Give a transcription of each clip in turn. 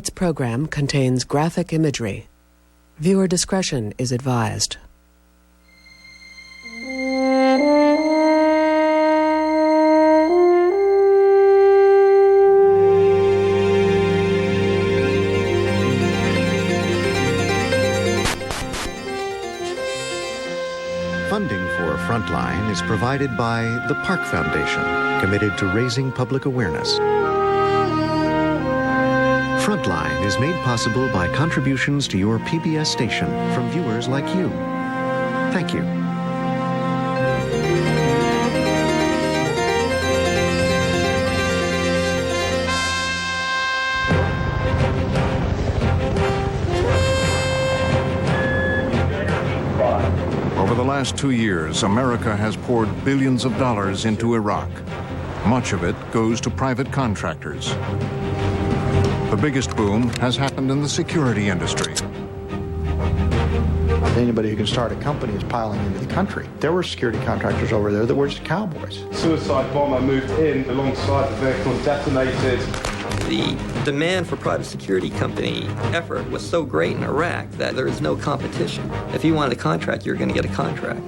This program contains graphic imagery. Viewer discretion is advised. Funding for Frontline is provided by the Park Foundation, committed to raising public awareness. Frontline is made possible by contributions to your PBS station from viewers like you. Thank you. Over the last 2 years, America has poured billions of dollars into Iraq. Much of it goes to private contractors. The biggest boom has happened in the security industry. Anybody who can start a company is piling into the country. There were security contractors over there that were just cowboys. Suicide bomber moved in alongside the vehicle and detonated. The demand for private security company effort was so great in Iraq that there is no competition. If you wanted a contract, you're going to get a contract.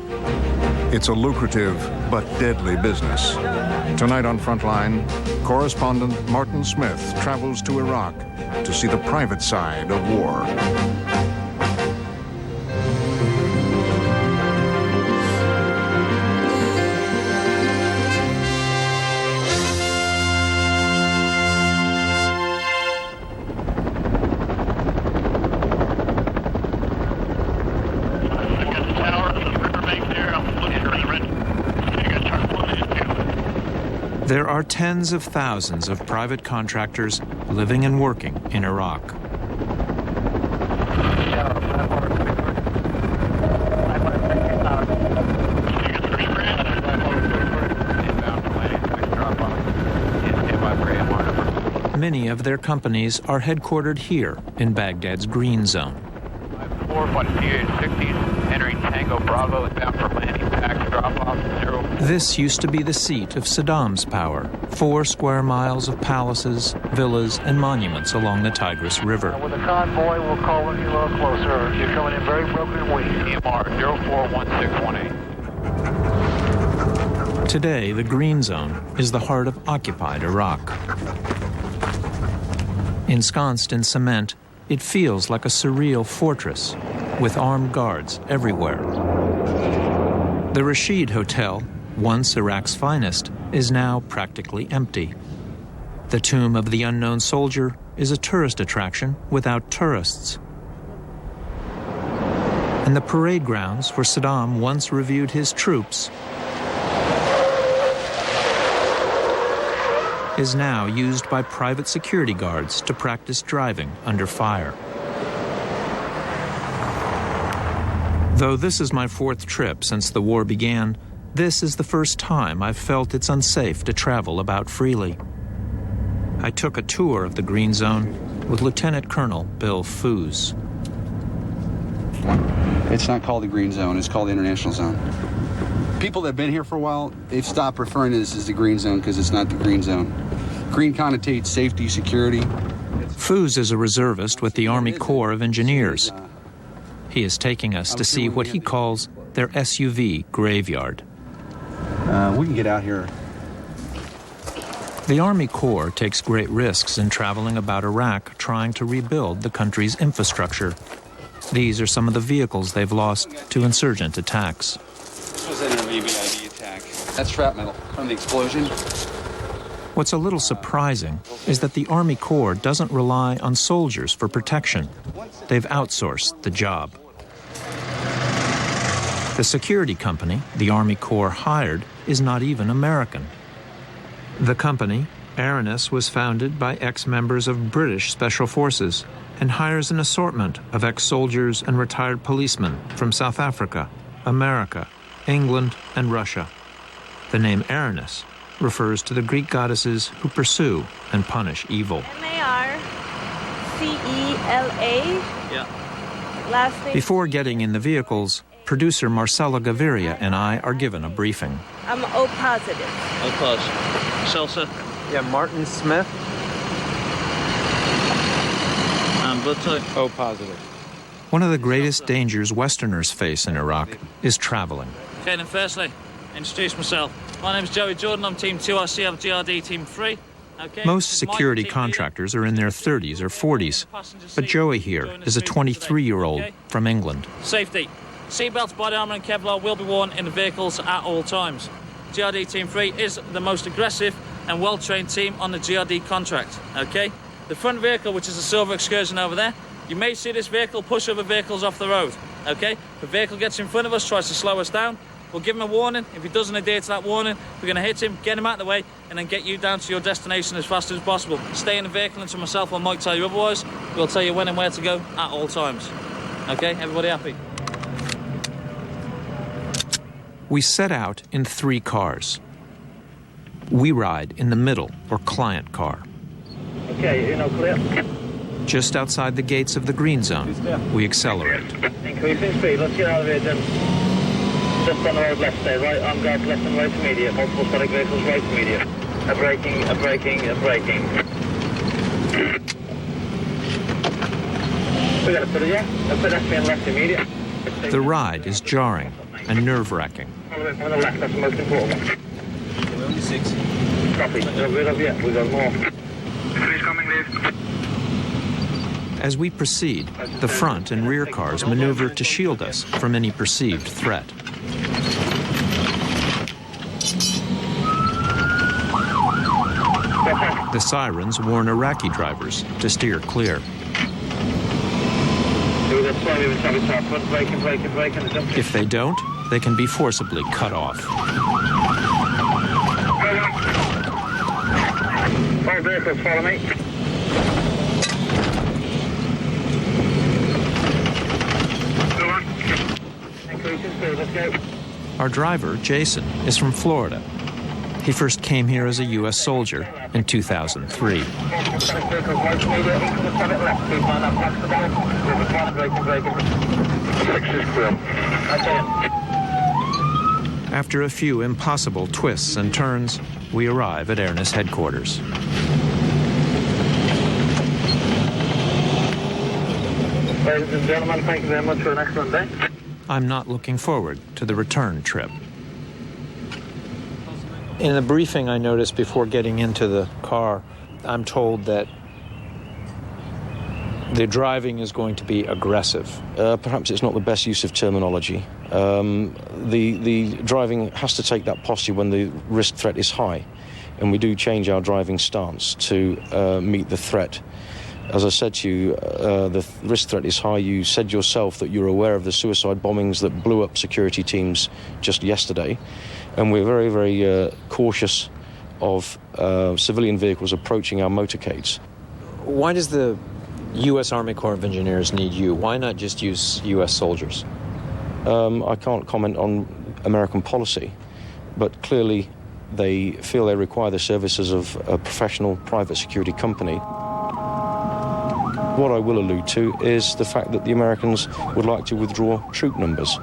It's a lucrative but deadly business. Tonight on Frontline, correspondent Martin Smith travels to Iraq to see the private side of war. There are tens of thousands of private contractors living and working in Iraq. Many of their companies are headquartered here in Baghdad's Green Zone. 4-1-60, entering Tango Bravo, bound for landing pack, drop off 0. This used to be the seat of Saddam's power. 4 square miles of palaces, villas, and monuments along the Tigris River. With a convoy, we'll call when you're a little closer. You're coming in very broken and weak. EMR 041618. Today, the Green Zone is the heart of occupied Iraq. Ensconced in cement, it feels like a surreal fortress with armed guards everywhere. The Rashid Hotel, once Iraq's finest, is now practically empty. The tomb of the unknown soldier is a tourist attraction without tourists. And the parade grounds where Saddam once reviewed his troops is now used by private security guards to practice driving under fire. Though this is my 4th trip since the war began, this is the first time I've felt it's unsafe to travel about freely. I took a tour of the Green Zone with Lieutenant Colonel Bill Foos. It's not called the Green Zone, it's called the International Zone. People that have been here for a while, they've stopped referring to this as the Green Zone because it's not the Green Zone. Green connotates safety, security. Foos is a reservist with the Army Corps of Engineers. He is taking us to see what he calls their SUV graveyard. We can get out here. The Army Corps takes great risks in traveling about Iraq trying to rebuild the country's infrastructure. These are some of the vehicles they've lost to insurgent attacks. This was an ABID attack. That's shrapnel from the explosion. What's a little surprising is that the Army Corps doesn't rely on soldiers for protection. They've outsourced the job. The security company the Army Corps hired is not even American. The company, Armies, was founded by ex-members of British Special Forces and hires an assortment of ex-soldiers and retired policemen from South Africa, America, England, and Russia. The name Armies refers to the Greek goddesses who pursue and punish evil. M-A-R-C-E-L-A. Yeah. Last name. Before getting in the vehicles, producer Marcella Gaviria and I are given a briefing. I'm O positive. O positive. Salsa? Yeah, Martin Smith. blood type? O positive. One of the greatest dangers Westerners face in Iraq is traveling. Okay, then firstly, introduce myself. My name's Joey Jordan. I'm Team 2RC of GRD Team 3. Okay, most security contractors are in their 30s or 40s, but Joey here is a 23-year-old from England. Safety. Seatbelts, body armour and Kevlar will be worn in the vehicles at all times. GRD Team 3 is the most aggressive and well-trained team on the GRD contract, okay? The front vehicle, which is a silver Excursion over there, you may see this vehicle push other vehicles off the road, okay? If a vehicle gets in front of us, tries to slow us down, we'll give him a warning. If he doesn't adhere to that warning, we're going to hit him, get him out of the way, and then get you down to your destination as fast as possible. Stay in the vehicle until myself or Mike tell you otherwise. We'll tell you when and where to go at all times. Okay, everybody happy? We set out in 3 cars. We ride in the middle, or client car. Okay, you're not clear. Just outside the gates of the green zone, we accelerate. Increasing speed, let's get out of here, Jim. Just on the road left, stay right, arm guards left and right immediate. Multiple static vehicles right immediate. A braking. We got a put it, yeah? A pedestrian left immediate. The ride is jarring and nerve-wracking. All the way from the left, that's the most important one. We're only 6. Copy. We got more. Please coming, leave. As we proceed, the front and rear cars maneuver to shield us from any perceived threat. The sirens warn Iraqi drivers to steer clear. If they don't, they can be forcibly cut off. All vehicles, follow me. Our driver, Jason, is from Florida. He first came here as a U.S. soldier in 2003. After a few impossible twists and turns, we arrive at Armies headquarters. Ladies and gentlemen, thank you very much for an excellent day. I'm not looking forward to the return trip. In the briefing I noticed before getting into the car, I'm told that the driving is going to be aggressive. Perhaps it's not the best use of terminology. The driving has to take that posture when the risk threat is high, and we do change our driving stance to meet the threat. As I said to you, the risk threat is high. You said yourself that you're aware of the suicide bombings that blew up security teams just yesterday, and we're very, very cautious of civilian vehicles approaching our motorcades. Why does the U.S. Army Corps of Engineers need you? Why not just use U.S. soldiers? I can't comment on American policy, but clearly they feel they require the services of a professional private security company. What I will allude to is the fact that the Americans would like to withdraw troop numbers,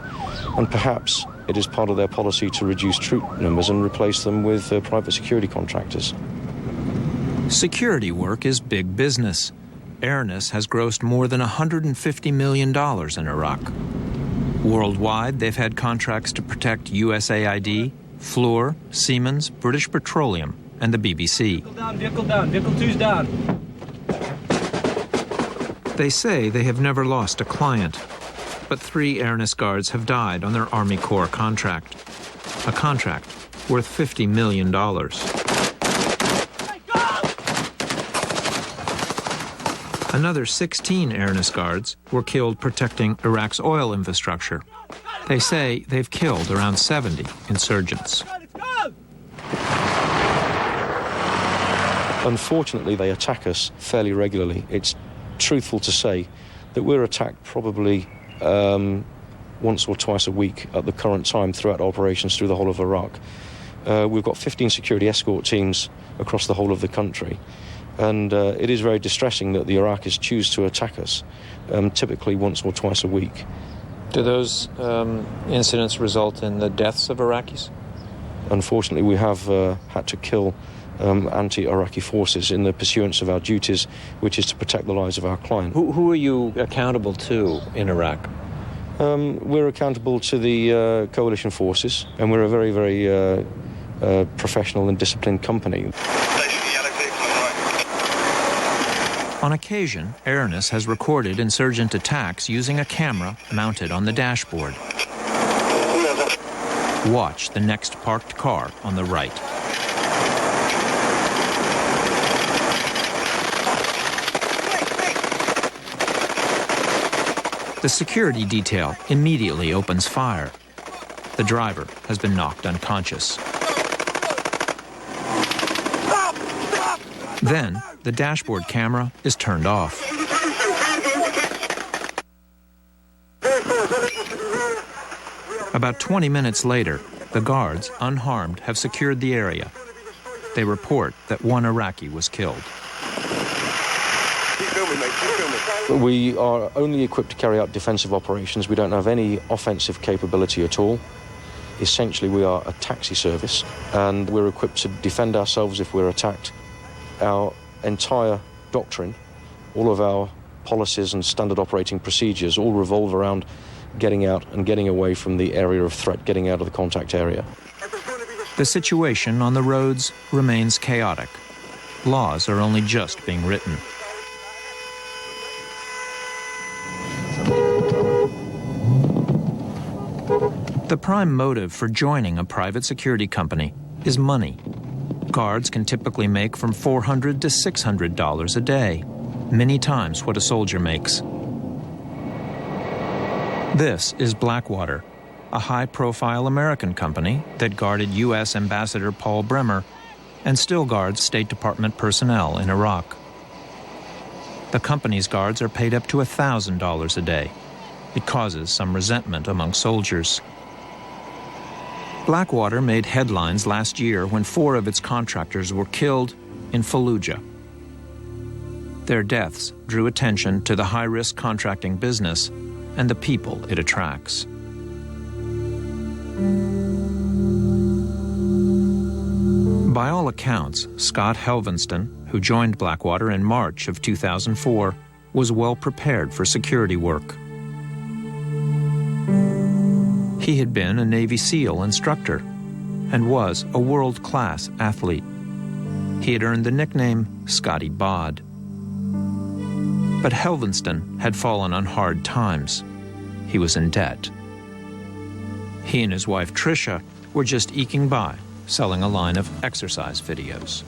and perhaps it is part of their policy to reduce troop numbers and replace them with private security contractors. Security work is big business. Armies has grossed more than $150 million in Iraq. Worldwide, they've had contracts to protect USAID, Fluor, Siemens, British Petroleum, and the BBC. Vehicle down, vehicle 2's down. They say they have never lost a client, but 3 Armies guards have died on their Army Corps contract, a contract worth $50 million. Another 16 Armies guards were killed protecting Iraq's oil infrastructure. They say they've killed around 70 insurgents. Unfortunately, they attack us fairly regularly. It's truthful to say that we're attacked probably once or twice a week at the current time throughout operations through the whole of Iraq. We've got 15 security escort teams across the whole of the country, and it is very distressing that the Iraqis choose to attack us, typically once or twice a week. Do those incidents result in the deaths of Iraqis? Unfortunately, we have had to kill anti-Iraqi forces in the pursuance of our duties, which is to protect the lives of our client. Who are you accountable to in Iraq? We're accountable to the coalition forces, and we're a very, very professional and disciplined company. On occasion, Aranis has recorded insurgent attacks using a camera mounted on the dashboard. Watch the next parked car on the right. The security detail immediately opens fire. The driver has been knocked unconscious. Then, the dashboard camera is turned off. About 20 minutes later, the guards, unharmed, have secured the area. They report that one Iraqi was killed. We are only equipped to carry out defensive operations. We don't have any offensive capability at all. Essentially, we are a taxi service, and we're equipped to defend ourselves if we're attacked. Our entire doctrine, all of our policies and standard operating procedures all revolve around getting out and getting away from the area of threat, getting out of the contact area. The situation on the roads remains chaotic. Laws are only just being written. The prime motive for joining a private security company is money. Guards can typically make from $400 to $600 a day, many times what a soldier makes. This is Blackwater, a high-profile American company that guarded U.S. Ambassador Paul Bremer and still guards State Department personnel in Iraq. The company's guards are paid up to $1,000 a day. It causes some resentment among soldiers. Blackwater made headlines last year when 4 of its contractors were killed in Fallujah. Their deaths drew attention to the high-risk contracting business and the people it attracts. By all accounts, Scott Helvenston, who joined Blackwater in March of 2004, was well prepared for security work. He had been a Navy SEAL instructor and was a world-class athlete. He had earned the nickname Scotty Bod. But Helvenston had fallen on hard times. He was in debt. He and his wife Tricia were just eking by, selling a line of exercise videos.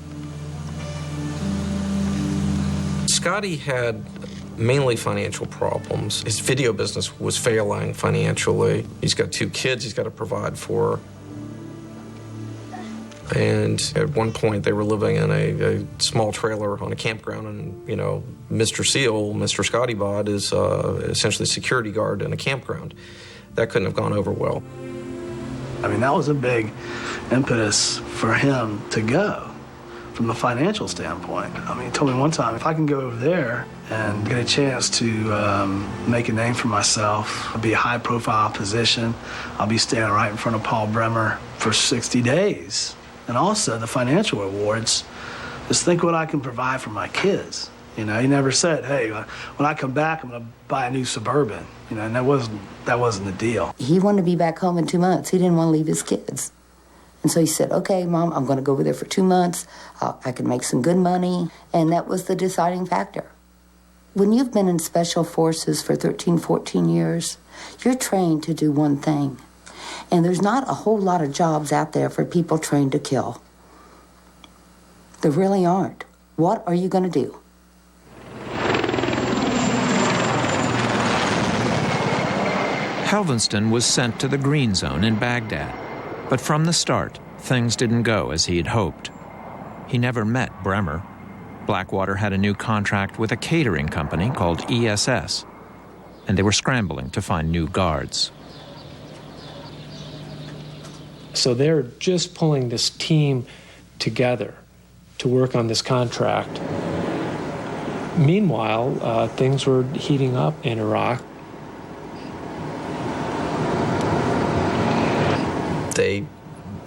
Scotty had mainly financial problems. His video business was failing financially. He's got 2 kids he's got to provide for. And at one point they were living in a small trailer on a campground, and, you know, Mr. SEAL, Mr. Scotty Bod, is essentially a security guard in a campground. That couldn't have gone over well. I mean, that was a big impetus for him to go from a financial standpoint. I mean, he told me one time, if I can go over there and get a chance to make a name for myself, I'll be a high-profile position, I'll be standing right in front of Paul Bremer for 60 days. And also the financial rewards, just think what I can provide for my kids. You know, he never said, hey, when I come back, I'm going to buy a new Suburban. You know, and that wasn't the deal. He wanted to be back home in 2 months. He didn't want to leave his kids. And so he said, okay, Mom, I'm going to go over there for 2 months. I can make some good money. And that was the deciding factor. When you've been in special forces for 13, 14 years, you're trained to do one thing. And there's not a whole lot of jobs out there for people trained to kill. There really aren't. What are you going to do? Helvenston was sent to the Green Zone in Baghdad, but from the start, things didn't go as he had hoped. He never met Bremer. Blackwater had a new contract with a catering company called ESS, and they were scrambling to find new guards. So they're just pulling this team together to work on this contract. Meanwhile, things were heating up in Iraq. They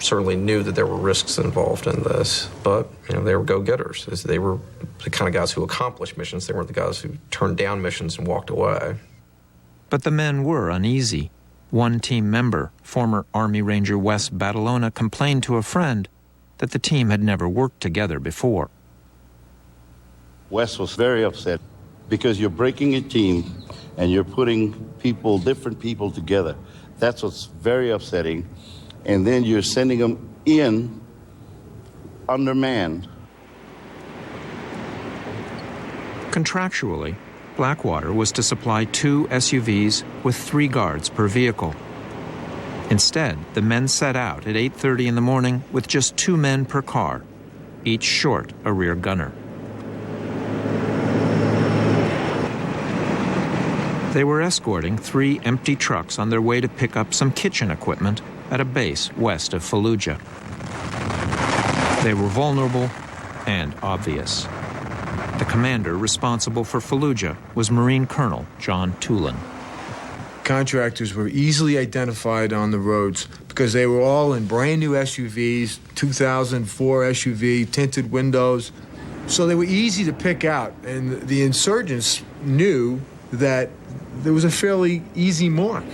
certainly knew that there were risks involved in this, but they were go-getters. They were the kind of guys who accomplished missions. They weren't the guys who turned down missions and walked away. But the men were uneasy. One team member, former Army Ranger Wes Badalona, complained to a friend that the team had never worked together before. Wes was very upset because you're breaking a team and you're putting people, different people together. That's what's very upsetting. And then you're sending them in undermanned. Contractually, Blackwater was to supply 2 SUVs with 3 guards per vehicle. Instead, the men set out at 8:30 in the morning with just 2 men per car, each short a rear gunner. They were escorting 3 empty trucks on their way to pick up some kitchen equipment at a base west of Fallujah. They were vulnerable and obvious. The commander responsible for Fallujah was Marine Colonel John Tulin. Contractors were easily identified on the roads because they were all in brand new SUVs, 2004 SUV, tinted windows. So they were easy to pick out, and the insurgents knew that there was a fairly easy mark.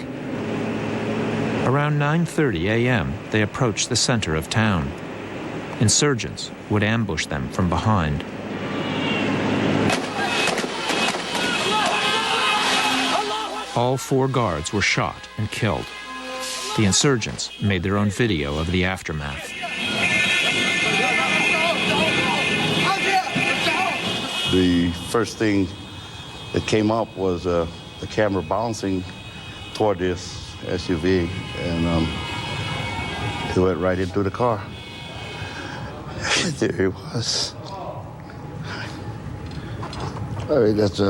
Around 9:30 a.m., they approached the center of town. Insurgents would ambush them from behind. All 4 guards were shot and killed. The insurgents made their own video of the aftermath. The first thing that came up was the camera bouncing toward this SUV, and it went right into the car. There he was. I mean, that's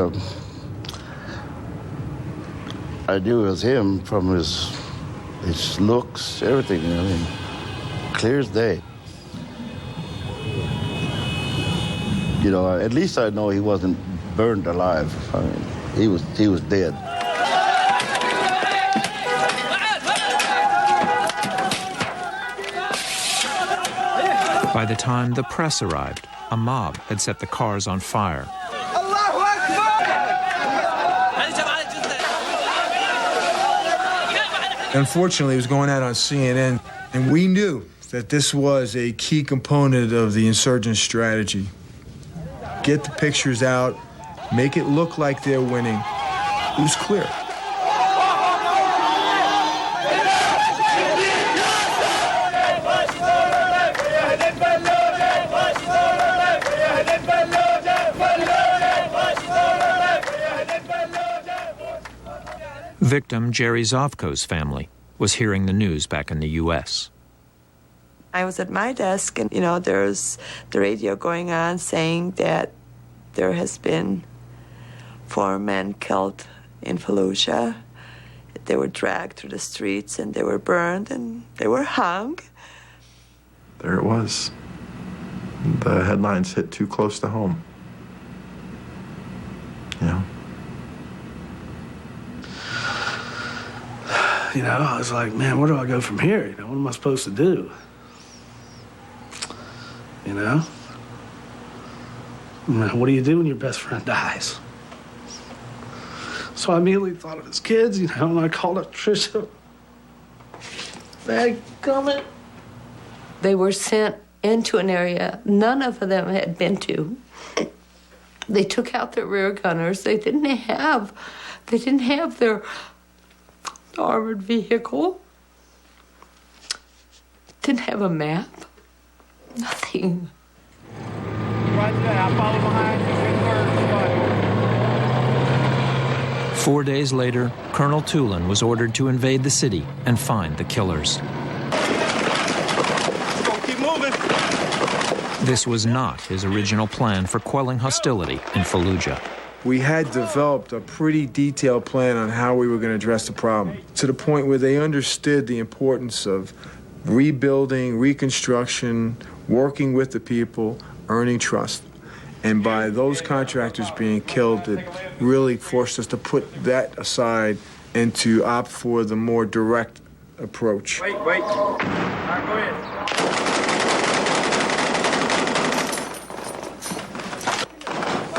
I knew it was him from his looks, everything. I mean, clear as day. At least I know he wasn't burned alive. I mean, he was dead. By the time the press arrived, a mob had set the cars on fire. Unfortunately, it was going out on CNN, and we knew that this was a key component of the insurgent strategy. Get the pictures out, make it look like they're winning. It was clear. Victim Jerry Zovko's family was hearing the news back in the U.S. I was at my desk, and, there's the radio going on saying that there has been 4 men killed in Fallujah. They were dragged through the streets, and they were burned, and they were hung. There it was. The headlines hit too close to home. I was like, man, where do I go from here? What am I supposed to do? What do you do when your best friend dies? So I immediately thought of his kids, and I called up Tricia. Dadgummit. They were sent into an area none of them had been to. They took out their rear gunners. They didn't have their armored vehicle. Didn't have a map. Nothing. Right there, I'll follow behind you. 4 days later, Colonel Tulin was ordered to invade the city and find the killers. Keep moving. This was not his original plan for quelling hostility in Fallujah. We had developed a pretty detailed plan on how we were going to address the problem, to the point where they understood the importance of rebuilding, reconstruction, working with the people, earning trust. And by those contractors being killed, it really forced us to put that aside and to opt for the more direct approach. Wait. All right, go ahead.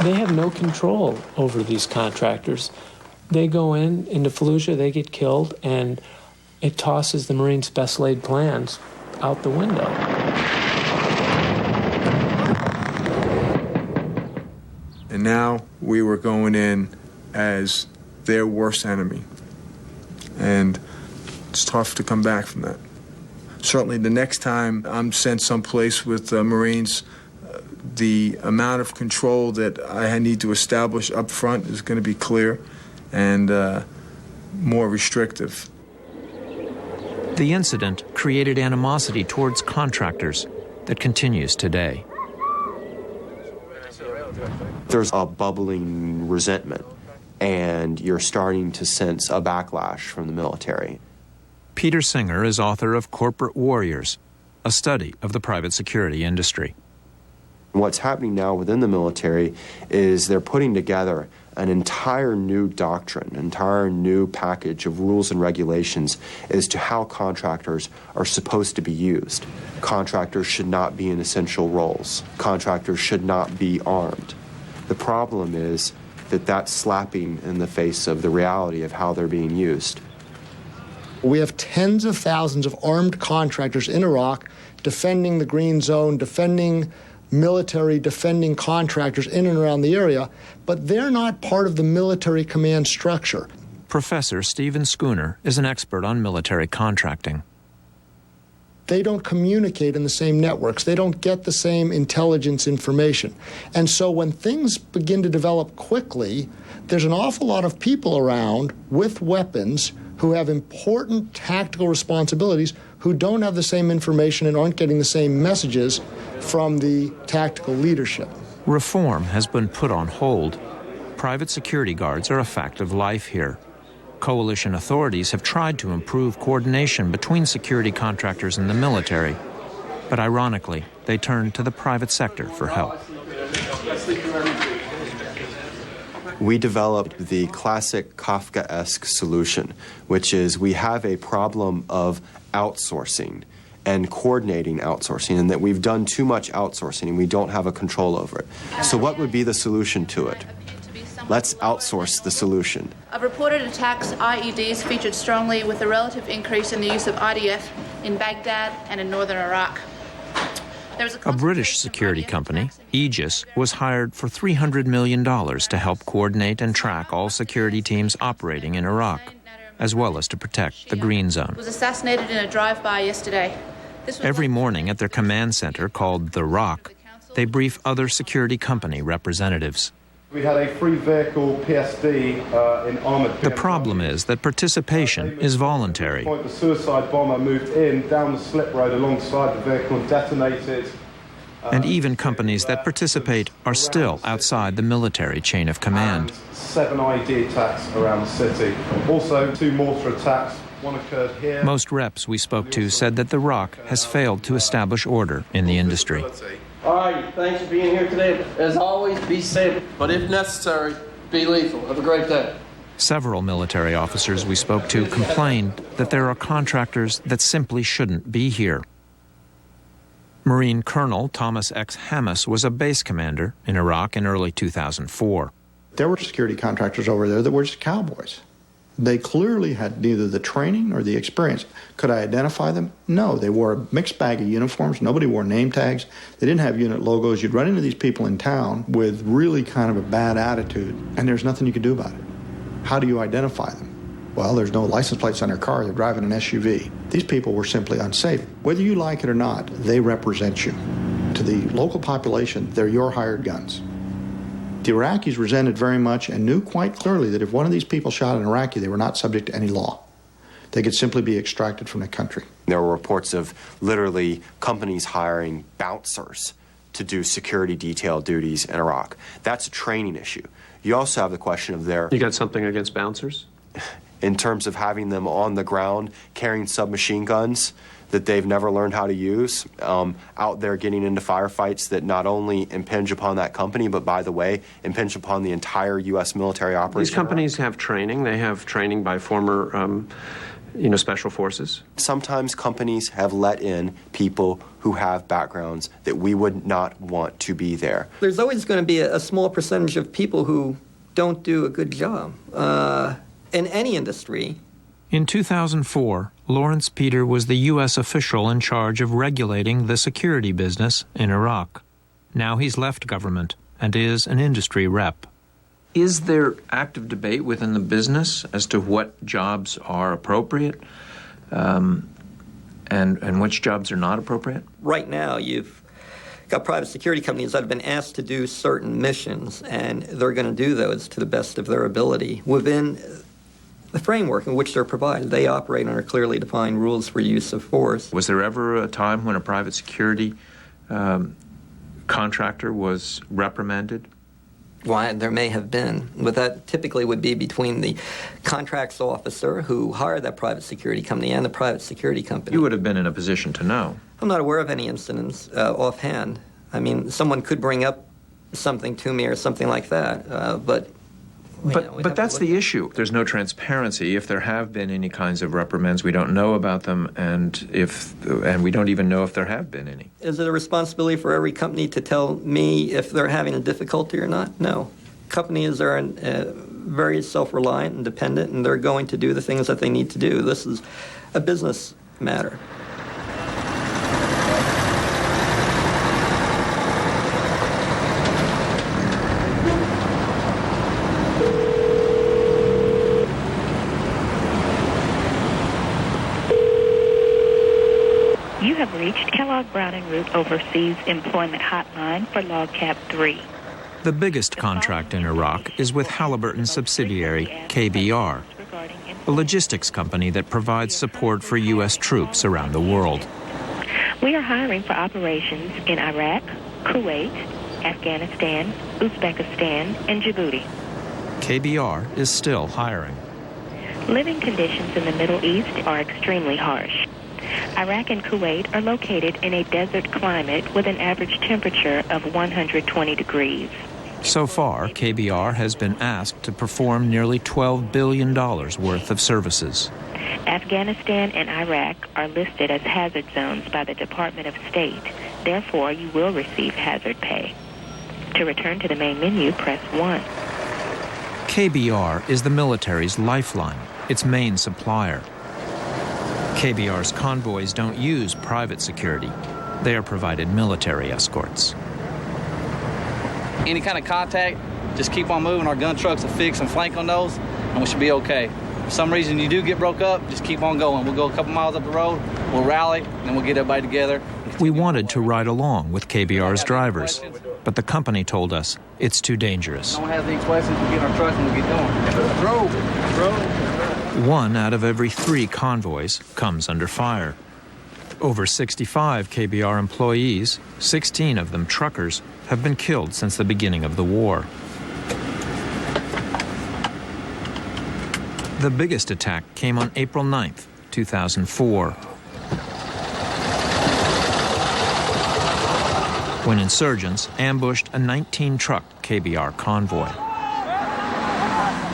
They have no control over these contractors. They go into Fallujah, they get killed, and it tosses the Marines' best laid plans out the window. And now we were going in as their worst enemy. And it's tough to come back from that. Certainly the next time I'm sent someplace with Marines, the amount of control that I need to establish up front is going to be clear and more restrictive. The incident created animosity towards contractors that continues today. There's a bubbling resentment, and you're starting to sense a backlash from the military. Peter Singer is author of Corporate Warriors, a study of the private security industry. What's happening now within the military is they're putting together an entire new doctrine, an entire new package of rules and regulations as to how contractors are supposed to be used. Contractors should not be in essential roles. Contractors should not be armed. The problem is that that's slapping in the face of the reality of how they're being used. We have tens of thousands of armed contractors in Iraq defending the Green Zone, defending military, defending contractors in and around the area, but they're not part of the military command structure. Professor Stephen Schooner is an expert on military contracting. They don't communicate in the same networks. They don't get the same intelligence information. And so when things begin to develop quickly, there's an awful lot of people around with weapons who have important tactical responsibilities who don't have the same information and aren't getting the same messages from the tactical leadership. Reform has been put on hold. Private security guards are a fact of life here. Coalition authorities have tried to improve coordination between security contractors and the military, but ironically, they turn to the private sector for help. We developed the classic Kafkaesque solution, which is we have a problem of outsourcing and coordinating outsourcing, and that we've done too much outsourcing and we don't have a control over it. So what would be the solution to it? Let's outsource the solution. Of reported attacks, IEDs featured strongly, with a relative increase in the use of IDF in Baghdad and in northern Iraq. A British security company, Aegis, was hired for $300 million to help coordinate and track all security teams operating in Iraq, as well as to protect the Green Zone. Was assassinated in a drive-by yesterday. Every morning at their command center called The Rock, they brief other security company representatives. We had a free vehicle PSD in armoured. The problem is that participation is voluntary. The suicide bomber moved in down the slip road alongside the vehicle and detonated. And even companies that participate are still outside the military chain of command. 7 IED attacks around the city. Also 2 mortar attacks. One occurred here. Most reps we spoke to said that The Rock has failed to establish order in the industry. All right, thanks for being here today. As always, be safe, but if necessary, be lethal. Have a great day. Several military officers we spoke to complained that there are contractors that simply shouldn't be here. Marine Colonel Thomas X. Hammis was a base commander in Iraq in early 2004. There were security contractors over there that were just cowboys. They clearly had neither the training or the experience. Could I identify them? No. They wore a mixed bag of uniforms. Nobody wore name tags. They didn't have unit logos. You'd run into these people in town with really kind of a bad attitude, and there's nothing you could do about it. How do you identify them? Well, there's no license plates on their car. They're driving an SUV. These people were simply unsafe. Whether you like it or not, they represent you. To the local population, they're your hired guns. The Iraqis resented very much and knew quite clearly that if one of these people shot an Iraqi, they were not subject to any law. They could simply be extracted from the country. There were reports of literally companies hiring bouncers to do security detail duties in Iraq. That's a training issue. You also have the question of their... You got something against bouncers? In terms of having them on the ground carrying submachine guns that they've never learned how to use, out there getting into firefights that not only impinge upon that company, but by the way, impinge upon the entire U.S. military operation. These companies have training. They have training by former special forces? Sometimes companies have let in people who have backgrounds that we would not want to be there. There's always going to be a small percentage of people who don't do a good job in any industry. In 2004, Lawrence Peter was the U.S. official in charge of regulating the security business in Iraq. Now he's left government and is an industry rep. Is there active debate within the business as to what jobs are appropriate and which jobs are not appropriate? Right now, you've got private security companies that have been asked to do certain missions, and they're going to do those to the best of their ability within the framework in which they're provided. They operate under clearly defined rules for use of force. Was there ever a time when a private security contractor was reprimanded? Well, there may have been, but that typically would be between the contracts officer who hired that private security company and the private security company. You would have been in a position to know. I'm not aware of any incidents offhand. I mean, someone could bring up something to me or something like that, but that's the issue. There's no transparency. If there have been any kinds of reprimands, we don't know about them, and we don't even know if there have been any. Is it a responsibility for every company to tell me if they're having a difficulty or not? No. Companies are very self-reliant and dependent, and they're going to do the things that they need to do. This is a business matter. You have reached Kellogg Brown & Root Overseas Employment Hotline for LogCap 3. The biggest contract in Iraq is with Halliburton's subsidiary, KBR, a logistics company that provides support for U.S. troops around the world. We are hiring for operations in Iraq, Kuwait, Afghanistan, Uzbekistan, and Djibouti. KBR is still hiring. Living conditions in the Middle East are extremely harsh. Iraq and Kuwait are located in a desert climate with an average temperature of 120 degrees. So far, KBR has been asked to perform nearly $12 billion worth of services. Afghanistan and Iraq are listed as hazard zones by the Department of State. Therefore, you will receive hazard pay. To return to the main menu, press 1. KBR is the military's lifeline, its main supplier. KBR's convoys don't use private security. They are provided military escorts. Any kind of contact, just keep on moving. Our gun trucks will fix and flank on those, and we should be okay. If for some reason you do get broke up, just keep on going. We'll go a couple miles up the road, we'll rally, and then we'll get everybody together. We wanted to ride along with KBR's drivers, but the company told us it's too dangerous. No one has any questions, we'll get in our trucks and we'll get going. Roll. 1 out of every 3 convoys comes under fire. Over 65 KBR employees, 16 of them truckers, have been killed since the beginning of the war. The biggest attack came on April 9th, 2004, when insurgents ambushed a 19-truck KBR convoy.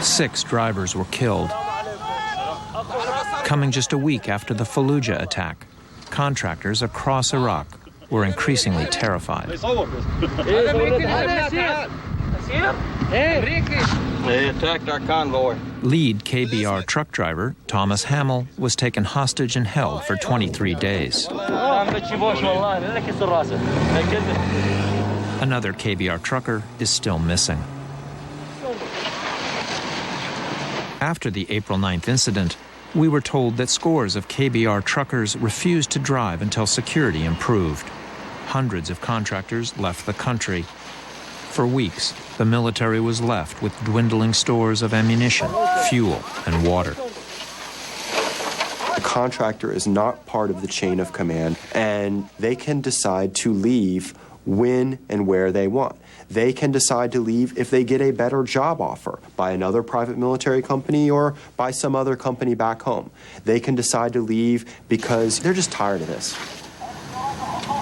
6 drivers were killed. Coming just a week after the Fallujah attack, contractors across Iraq were increasingly terrified. They attacked our convoy. Lead KBR truck driver Thomas Hamill was taken hostage and held for 23 days. Another KBR trucker is still missing. After the April 9th incident, we were told that scores of KBR truckers refused to drive until security improved. Hundreds of contractors left the country. For weeks, the military was left with dwindling stores of ammunition, fuel, and water. The contractor is not part of the chain of command, and they can decide to leave when and where they want. They can decide to leave if they get a better job offer by another private military company or by some other company back home. They can decide to leave because they're just tired of this.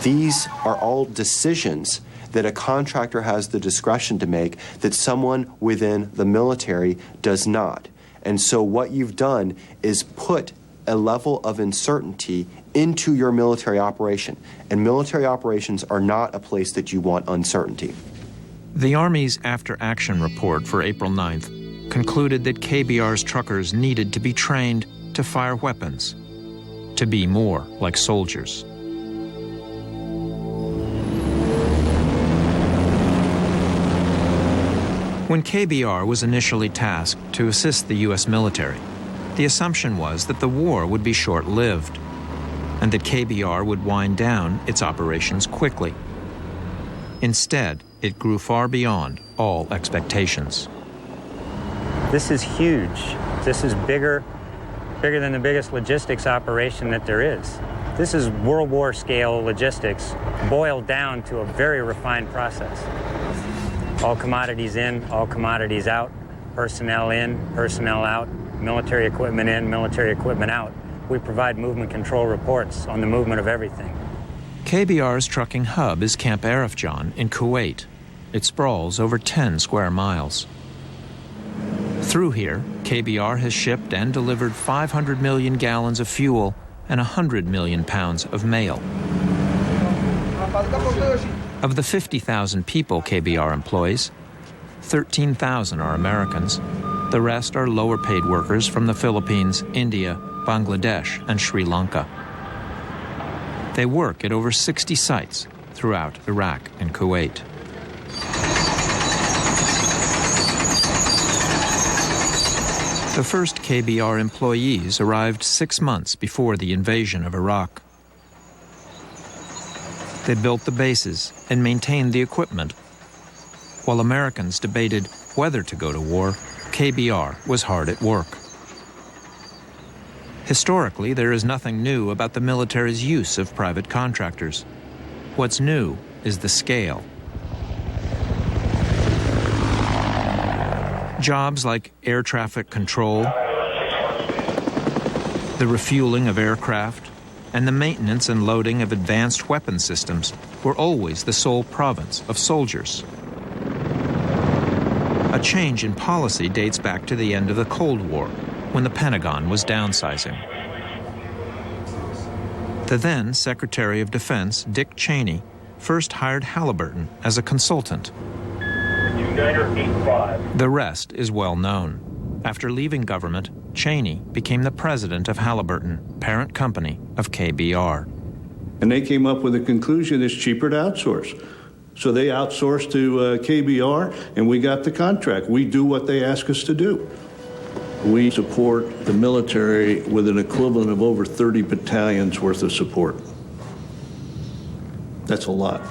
These are all decisions that a contractor has the discretion to make that someone within the military does not. And so what you've done is put a level of uncertainty into your military operation. And military operations are not a place that you want uncertainty. The Army's after-action report for April 9th concluded that KBR's truckers needed to be trained to fire weapons, to be more like soldiers. When KBR was initially tasked to assist the U.S. military, the assumption was that the war would be short-lived and that KBR would wind down its operations quickly. Instead, it grew far beyond all expectations. This is huge. This is bigger than the biggest logistics operation that there is. This is World War scale logistics boiled down to a very refined process. All commodities in, all commodities out, personnel in, personnel out, military equipment in, military equipment out. We provide movement control reports on the movement of everything. KBR's trucking hub is Camp Arifjan in Kuwait. It sprawls over 10 square miles. Through here, KBR has shipped and delivered 500 million gallons of fuel and 100 million pounds of mail. Of the 50,000 people KBR employs, 13,000 are Americans. The rest are lower-paid workers from the Philippines, India, Bangladesh, and Sri Lanka. They work at over 60 sites throughout Iraq and Kuwait. The first KBR employees arrived 6 months before the invasion of Iraq. They built the bases and maintained the equipment. While Americans debated whether to go to war, KBR was hard at work. Historically, there is nothing new about the military's use of private contractors. What's new is the scale. Jobs like air traffic control, the refueling of aircraft, and the maintenance and loading of advanced weapon systems were always the sole province of soldiers. A change in policy dates back to the end of the Cold War, when the Pentagon was downsizing. The then Secretary of Defense, Dick Cheney, first hired Halliburton as a consultant. The rest is well known. After leaving government, Cheney became the president of Halliburton, parent company of KBR. And they came up with a conclusion it's cheaper to outsource. So they outsourced to KBR, and we got the contract. We do what they ask us to do. We support the military with an equivalent of over 30 battalions worth of support. That's a lot.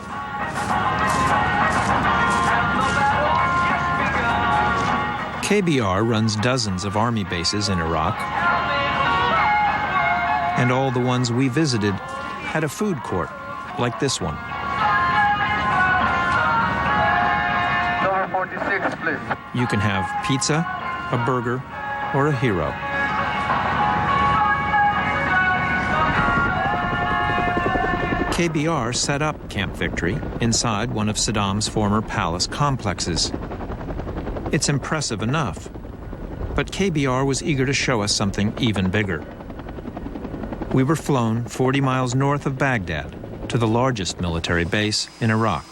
KBR runs dozens of Army bases in Iraq, and all the ones we visited had a food court like this one. Door 46, please. You can have pizza, a burger, or a hero. KBR set up Camp Victory inside one of Saddam's former palace complexes. It's impressive enough, but KBR was eager to show us something even bigger. We were flown 40 miles north of Baghdad to the largest military base in Iraq.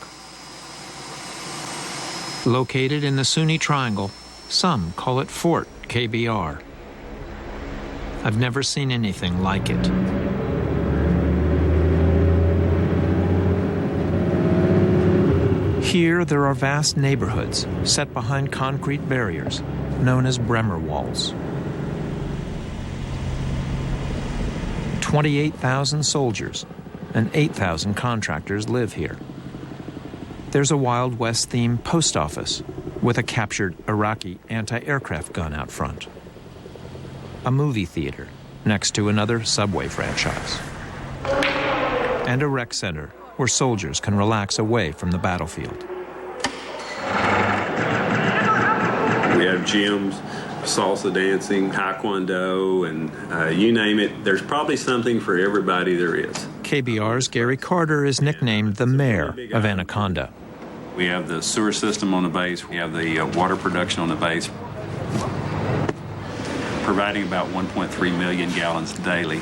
Located in the Sunni Triangle, some call it Fort KBR. I've never seen anything like it. Here, there are vast neighborhoods set behind concrete barriers known as Bremer walls. 28,000 soldiers and 8,000 contractors live here. There's a Wild West-themed post office with a captured Iraqi anti-aircraft gun out front. A movie theater next to another Subway franchise. And a rec center where soldiers can relax away from the battlefield. We have gyms, salsa dancing, taekwondo, and you name it. There's probably something for everybody there is. KBR's Gary Carter is nicknamed the mayor of Anaconda. We have the sewer system on the base. We have the water production on the base. providing about 1.3 million gallons daily.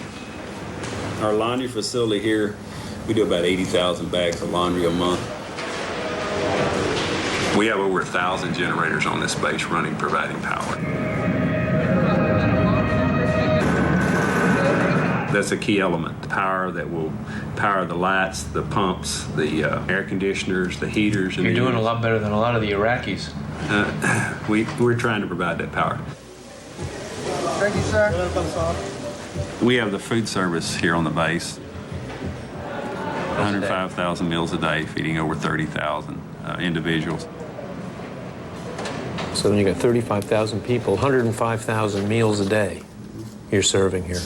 Our laundry facility here, we do about 80,000 bags of laundry a month. We have over 1,000 generators on this base running, providing power. That's a key element, the power that will power the lights, the pumps, the air conditioners, the heaters. You're doing a lot better than a lot of the Iraqis. We're trying to provide that power. Thank you, sir. We have the food service here on the base. 105,000 meals a day, feeding over 30,000 individuals. So then you got 35,000 people, 105,000 meals a day you're serving here.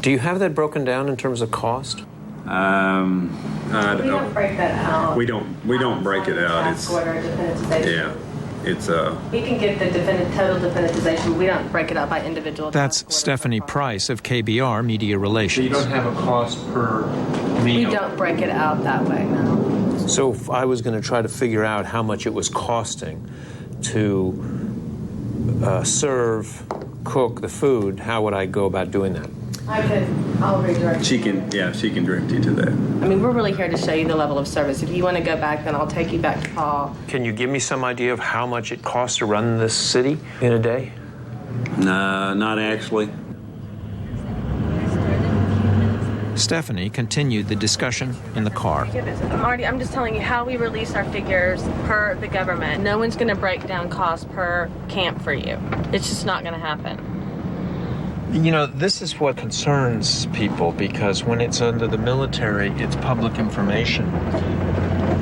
Do you have that broken down in terms of cost? We don't break that out. We don't break it out. It's definitization. It's We can get the total definitization. We don't break it out by individual. That's Stephanie Price of KBR Media Relations. You don't have a cost per meal? We don't break it out that way, no. So if I was going to try to figure out how much it was costing to serve, cook the food, how would I go about doing that? I'll redirect she can direct you to that. I mean, we're really here to show you the level of service. If you want to go back, then I'll take you back to Paul. Can you give me some idea of how much it costs to run this city in a day? No, not actually. Stephanie continued the discussion in the car. Marty, I'm just telling you how we release our figures per the government. No one's going to break down cost per camp for you. It's just not going to happen. You know, this is what concerns people, because when it's under the military, it's public information.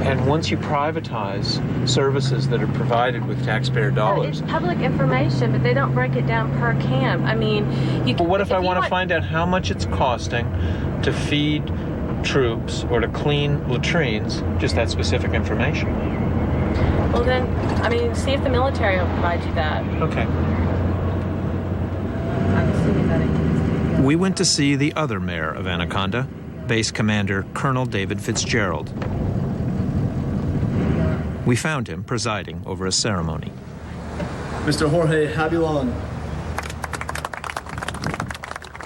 And once you privatize services that are provided with taxpayer dollars... It's public information, but they don't break it down per camp. I mean, you can... But what if I want to find out how much it's costing to feed troops or to clean latrines, just that specific information? Well then, I mean, see if the military will provide you that. Okay. We went to see the other mayor of Anaconda, Base Commander Colonel David Fitzgerald. We found him presiding over a ceremony. Mr. Jorge Habulon.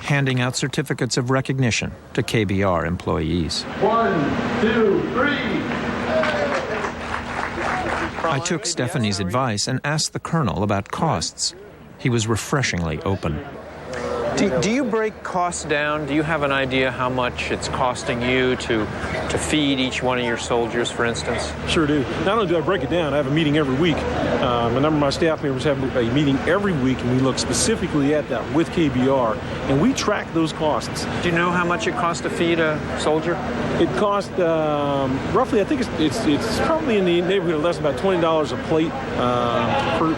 Handing out certificates of recognition to KBR employees. 1, 2, 3. I took Stephanie's advice and asked the colonel about costs. He was refreshingly open. Do you break costs down? Do you have an idea how much it's costing you to feed each one of your soldiers, for instance? Sure do. Not only do I break it down, I have a meeting every week. A number of my staff members have a meeting every week, and we look specifically at that with KBR, and we track those costs. Do you know how much it costs to feed a soldier? It costs roughly, I think it's probably in the neighborhood of less than about $20 a plate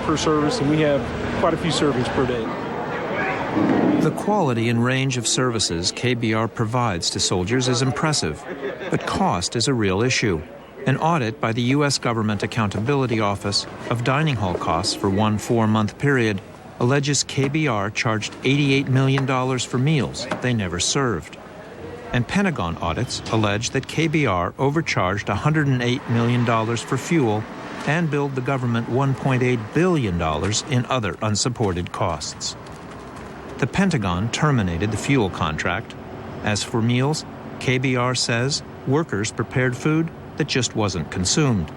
per service, and we have quite a few servings per day. The quality and range of services KBR provides to soldiers is impressive, but cost is a real issue. An audit by the U.S. Government Accountability Office of dining hall costs for one 4-month period alleges KBR charged $88 million for meals they never served. And Pentagon audits allege that KBR overcharged $108 million for fuel and billed the government $1.8 billion in other unsupported costs. The Pentagon terminated the fuel contract. As for meals, KBR says workers prepared food that just wasn't consumed.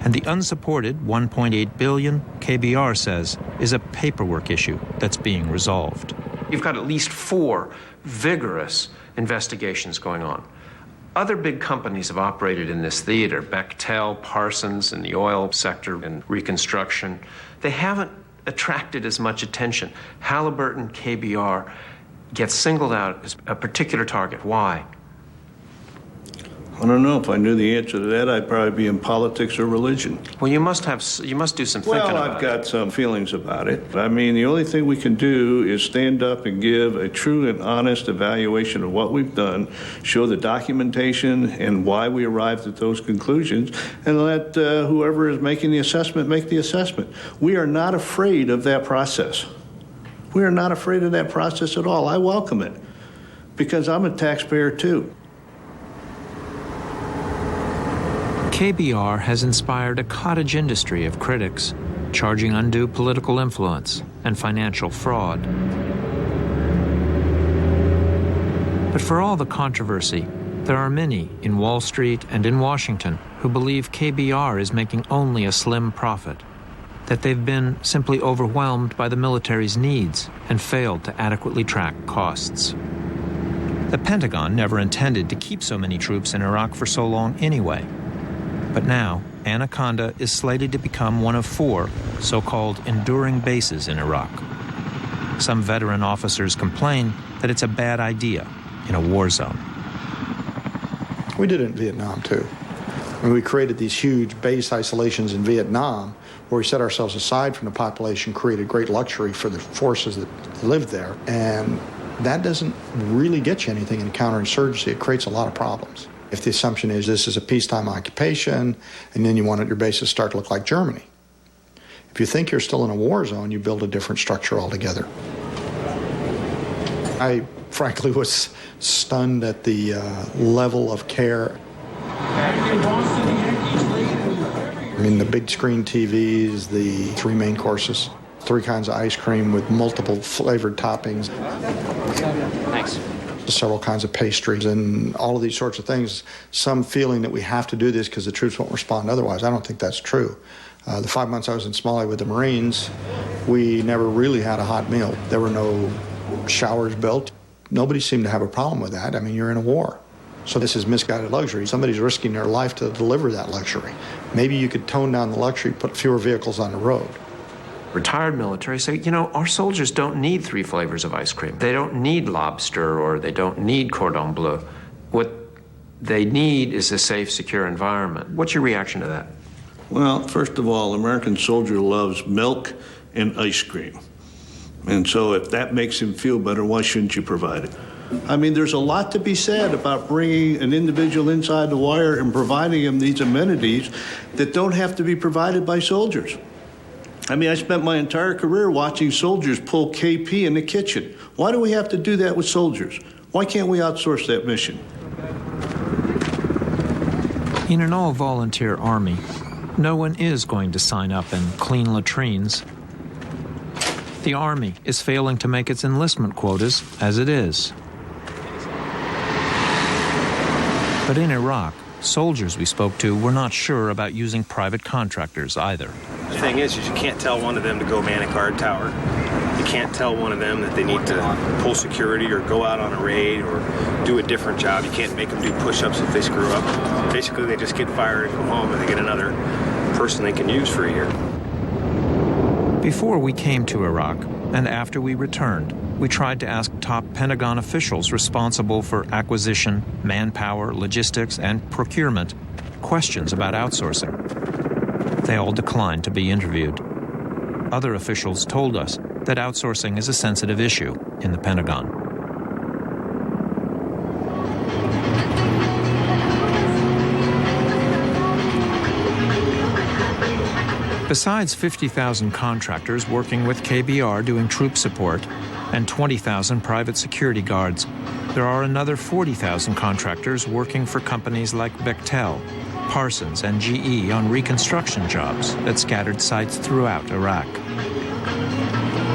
And the unsupported $1.8 billion, KBR says, is a paperwork issue that's being resolved. You've got at least 4 vigorous investigations going on. Other big companies have operated in this theater, Bechtel, Parsons in the oil sector and reconstruction. They haven't attracted as much attention. Halliburton, KBR gets singled out as a particular target. Why? I don't know. If I knew the answer to that, I'd probably be in politics or religion. Well, you must do some thinking about it. Well, I've got some feelings about it. I mean, the only thing we can do is stand up and give a true and honest evaluation of what we've done, show the documentation and why we arrived at those conclusions, and let whoever is making the assessment make the assessment. We are not afraid of that process. We are not afraid of that process at all. I welcome it because I'm a taxpayer too. KBR has inspired a cottage industry of critics, charging undue political influence and financial fraud. But for all the controversy, there are many in Wall Street and in Washington who believe KBR is making only a slim profit, that they've been simply overwhelmed by the military's needs and failed to adequately track costs. The Pentagon never intended to keep so many troops in Iraq for so long anyway. But now, Anaconda is slated to become one of 4 so-called enduring bases in Iraq. Some veteran officers complain that it's a bad idea in a war zone. We did it in Vietnam, too. When we created these huge base isolations in Vietnam, where we set ourselves aside from the population, created great luxury for the forces that lived there. And that doesn't really get you anything in counterinsurgency. It creates a lot of problems. If the assumption is this is a peacetime occupation, and then you want your bases to start to look like Germany. If you think you're still in a war zone, you build a different structure altogether. I frankly was stunned at the level of care. I mean, the big screen TVs, the 3 main courses, 3 kinds of ice cream with multiple flavored toppings. Thanks. Several kinds of pastries and all of these sorts of things. Some feeling that we have to do this because the troops won't respond otherwise. I don't think that's true. The 5 months I was in Somalia with the Marines, we never really had a hot meal. There were no showers built. Nobody seemed to have a problem with that. I mean, you're in a war. So this is misguided luxury. Somebody's risking their life to deliver that luxury. Maybe you could tone down the luxury, put fewer vehicles on the road. Retired military say, you know, our soldiers don't need 3 flavors of ice cream. They don't need lobster or they don't need cordon bleu. What they need is a safe, secure environment. What's your reaction to that? Well, first of all, American soldier loves milk and ice cream. And so if that makes him feel better, why shouldn't you provide it? I mean, there's a lot to be said about bringing an individual inside the wire and providing him these amenities that don't have to be provided by soldiers. I mean, I spent my entire career watching soldiers pull KP in the kitchen. Why do we have to do that with soldiers? Why can't we outsource that mission? In an all-volunteer army, no one is going to sign up and clean latrines. The Army is failing to make its enlistment quotas as it is. But in Iraq, soldiers we spoke to were not sure about using private contractors either. The thing is you can't tell one of them to go man a guard tower. You can't tell one of them that they need to pull security or go out on a raid or do a different job. You can't make them do push-ups if they screw up. Basically, they just get fired and go home and they get another person they can use for a year. Before we came to Iraq, and after we returned, we tried to ask top Pentagon officials responsible for acquisition, manpower, logistics, and procurement questions about outsourcing. They all declined to be interviewed. Other officials told us that outsourcing is a sensitive issue in the Pentagon. Besides 50,000 contractors working with KBR doing troop support and 20,000 private security guards, there are another 40,000 contractors working for companies like Bechtel, Parsons, and GE on reconstruction jobs at scattered sites throughout Iraq.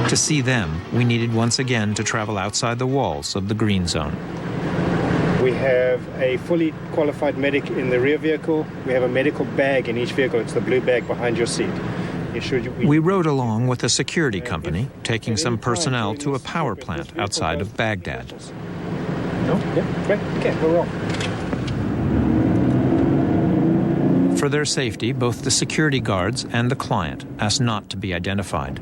To see them, we needed once again to travel outside the walls of the Green Zone. We have a fully qualified medic in the rear vehicle. We have a medical bag in each vehicle. It's the blue bag behind your seat. We rode along with a security company, taking some personnel to a power plant outside of Baghdad. No? Yeah, great. Okay, we're off. For their safety, both the security guards and the client asked not to be identified.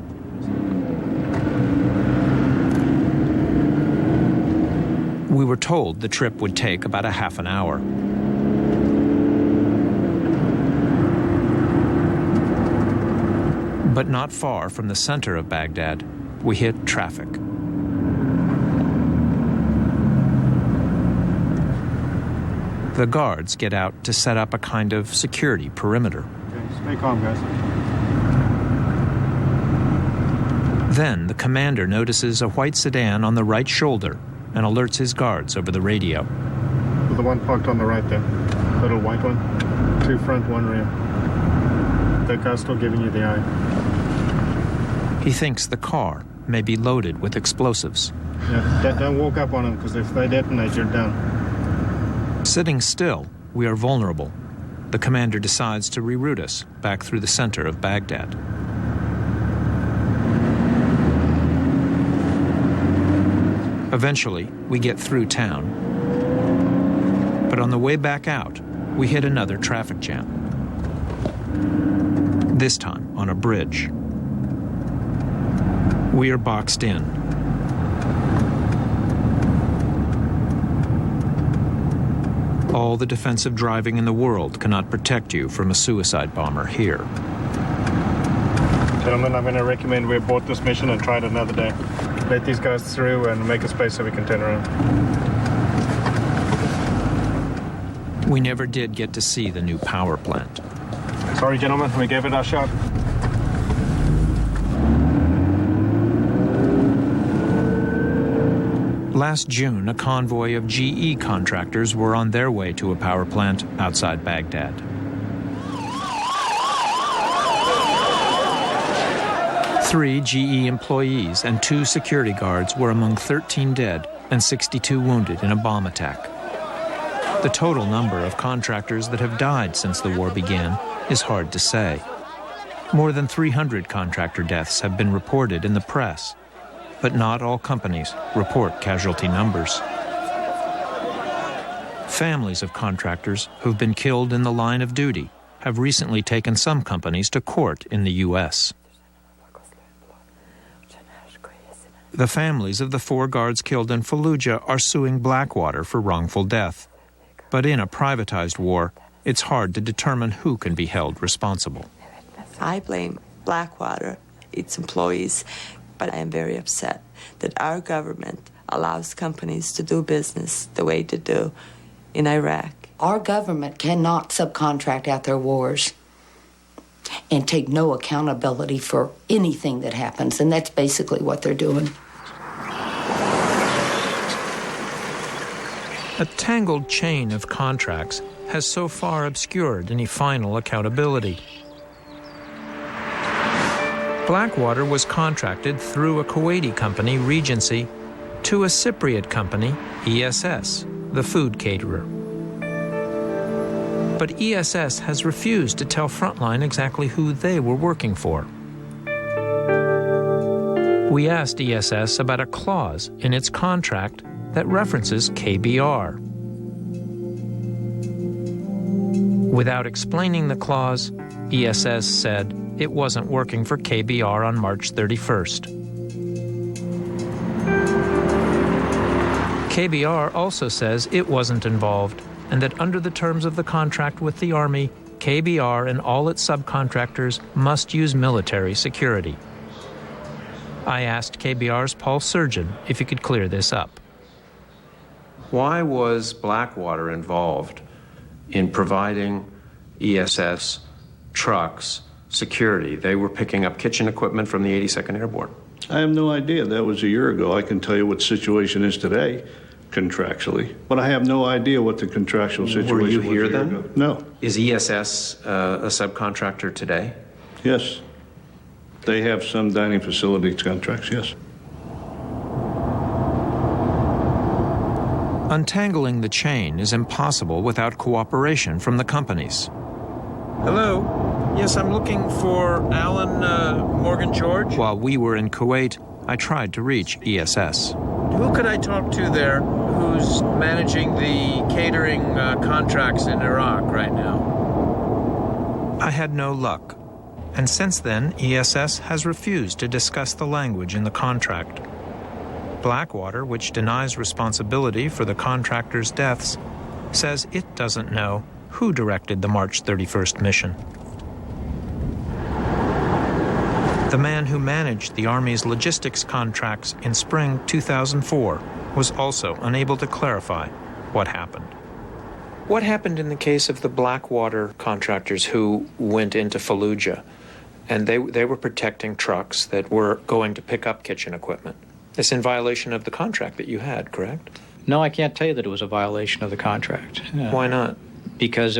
We were told the trip would take about a half an hour. But not far from the center of Baghdad, we hit traffic. The guards get out to set up a kind of security perimeter. Okay, stay calm, guys. Then the commander notices a white sedan on the right shoulder and alerts his guards over the radio. The one parked on the right there. Little white one. 2 front, 1 rear. That guy's still giving you the eye. He thinks the car may be loaded with explosives. Yeah, don't walk up on them, because if they detonate, you're done. Sitting still, we are vulnerable. The commander decides to reroute us back through the center of Baghdad. Eventually, we get through town. But on the way back out, we hit another traffic jam. This time on a bridge. We are boxed in. All the defensive driving in the world cannot protect you from a suicide bomber here. Gentlemen, I'm going to recommend we abort this mission and try it another day. Let these guys through and make a space so we can turn around. We never did get to see the new power plant. Sorry, gentlemen, we gave it our shot. Last June, a convoy of GE contractors were on their way to a power plant outside Baghdad. Three GE employees and 2 security guards were among 13 dead and 62 wounded in a bomb attack. The total number of contractors that have died since the war began is hard to say. More than 300 contractor deaths have been reported in the press, but not all companies report casualty numbers. Families of contractors who've been killed in the line of duty have recently taken some companies to court in the U.S. The families of the 4 guards killed in Fallujah are suing Blackwater for wrongful death. But in a privatized war, it's hard to determine who can be held responsible. I blame Blackwater, its employees, but I am very upset that our government allows companies to do business the way they do in Iraq. Our government cannot subcontract out their wars and take no accountability for anything that happens, and that's basically what they're doing. A tangled chain of contracts has so far obscured any final accountability. Blackwater was contracted through a Kuwaiti company, Regency, to a Cypriot company, ESS, the food caterer. But ESS has refused to tell Frontline exactly who they were working for. We asked ESS about a clause in its contract that references KBR. Without explaining the clause, ESS said it wasn't working for KBR on March 31st. KBR also says it wasn't involved, and that under the terms of the contract with the Army, KBR and all its subcontractors must use military security. I asked KBR's Paul Surgeon if he could clear this up. Why was Blackwater involved in providing ESS trucks security? They were picking up kitchen equipment from the 82nd Airborne. I have no idea. That was a year ago. I can tell you what the situation is today, contractually. But I have no idea what the contractual situation was. Were you here a year then? ago. No. Is ESS a subcontractor today? Yes. They have some dining facilities contracts, yes. Untangling the chain is impossible without cooperation from the companies. Hello? Yes, I'm looking for Alan Morgan George. While we were in Kuwait, I tried to reach ESS. Who could I talk to there who's managing the catering contracts in Iraq right now? I had no luck. And since then, ESS has refused to discuss the language in the contract. Blackwater, which denies responsibility for the contractors' deaths, says it doesn't know who directed the March 31st mission. The man who managed the Army's logistics contracts in spring 2004 was also unable to clarify what happened. What happened in the case of the Blackwater contractors who went into Fallujah, and they were protecting trucks that were going to pick up kitchen equipment? It's in violation of the contract that you had, correct? No, I can't tell you that it was a violation of the contract. Why not? because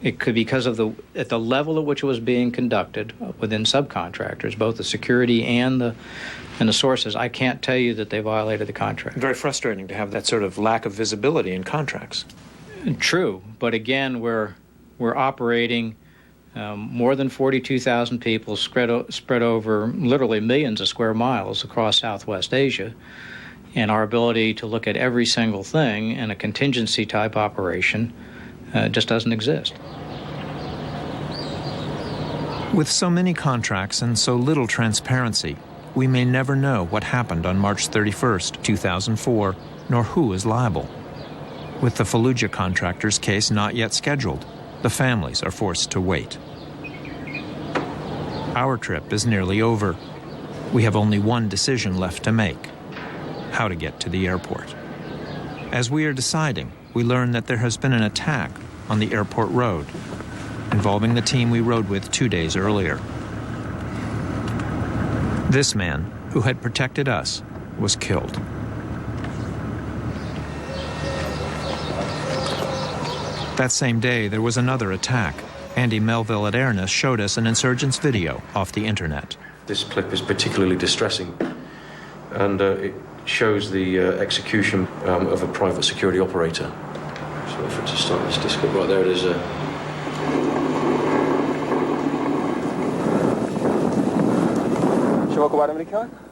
because of at the level at which it was being conducted within subcontractors, both the security and the sources. I can't tell you that they violated the contract. Very frustrating to have that sort of lack of visibility in contracts. True, but again, we're operating more than 42,000 people spread over literally millions of square miles across Southwest Asia, and our ability to look at every single thing in a contingency type operation just doesn't exist. With so many contracts and so little transparency, we may never know what happened on March 31st, 2004, nor who is liable. With the Fallujah contractors' case not yet scheduled, the families are forced to wait. Our trip is nearly over. We have only one decision left to make: how to get to the airport. As we are deciding, we learn that there has been an attack on the airport road, involving the team we rode with 2 days earlier. This man, who had protected us, was killed. That same day, there was another attack. Andy Melville at Armies showed us an insurgents video off the internet. This clip is particularly distressing, and it shows the execution of a private security operator. So if it's to start this disc up right there, it is a...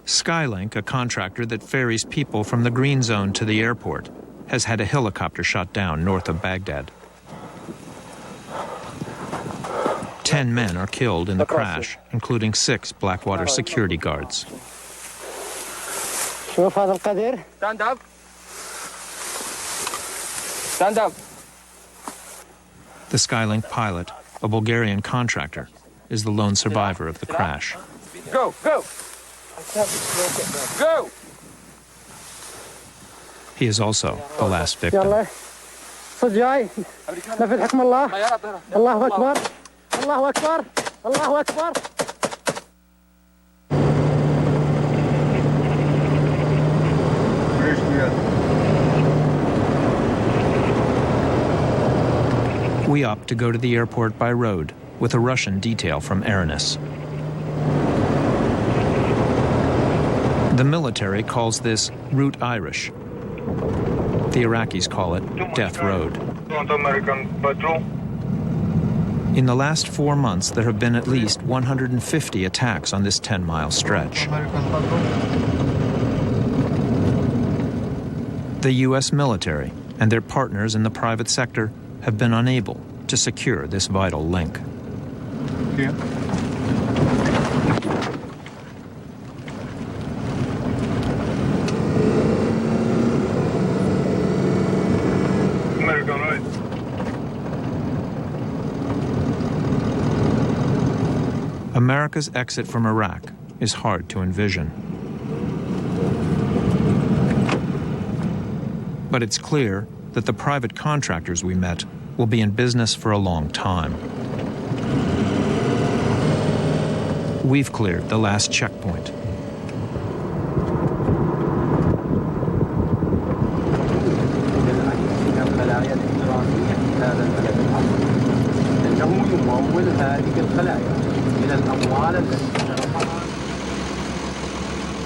Skylink, a contractor that ferries people from the Green Zone to the airport, has had a helicopter shot down north of Baghdad. 10 men are killed in the crash, including 6 Blackwater security guards. Stand up. Stand up. The Skylink pilot, a Bulgarian contractor, is the lone survivor of the crash. Go, go. Go. He is also the last victim. Allahu Akbar. Allahu Akbar. We opt to go to the airport by road with a Russian detail from Armies. The military calls this Route Irish. The Iraqis call it Death Road. In the last 4 months, there have been at least 150 attacks on this 10-mile stretch. The U.S. military and their partners in the private sector have been unable to secure this vital link. Yeah. American right. America's exit from Iraq is hard to envision. But it's clear that the private contractors we met will be in business for a long time. We've cleared the last checkpoint.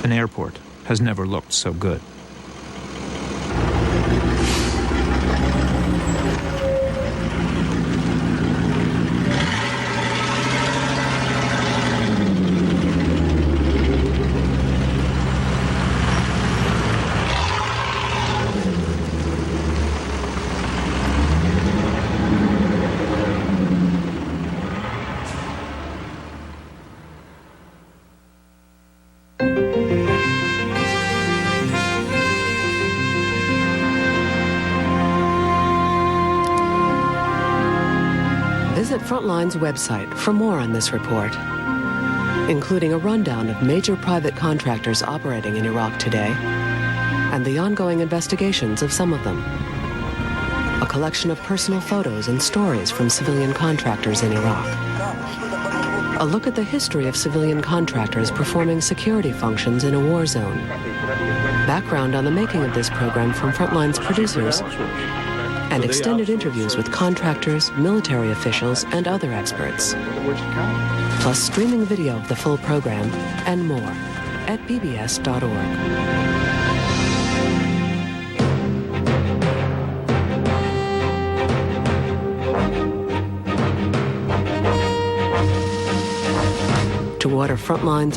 An airport has never looked so good. Visit Frontline's website for more on this report, including a rundown of major private contractors operating in Iraq today and the ongoing investigations of some of them. A collection of personal photos and stories from civilian contractors in Iraq. A look at the history of civilian contractors performing security functions in a war zone. Background on the making of this program from Frontline's producers, and extended interviews with contractors, military officials, and other experts. Plus streaming video of the full program and more at bbs.org. To order Frontline's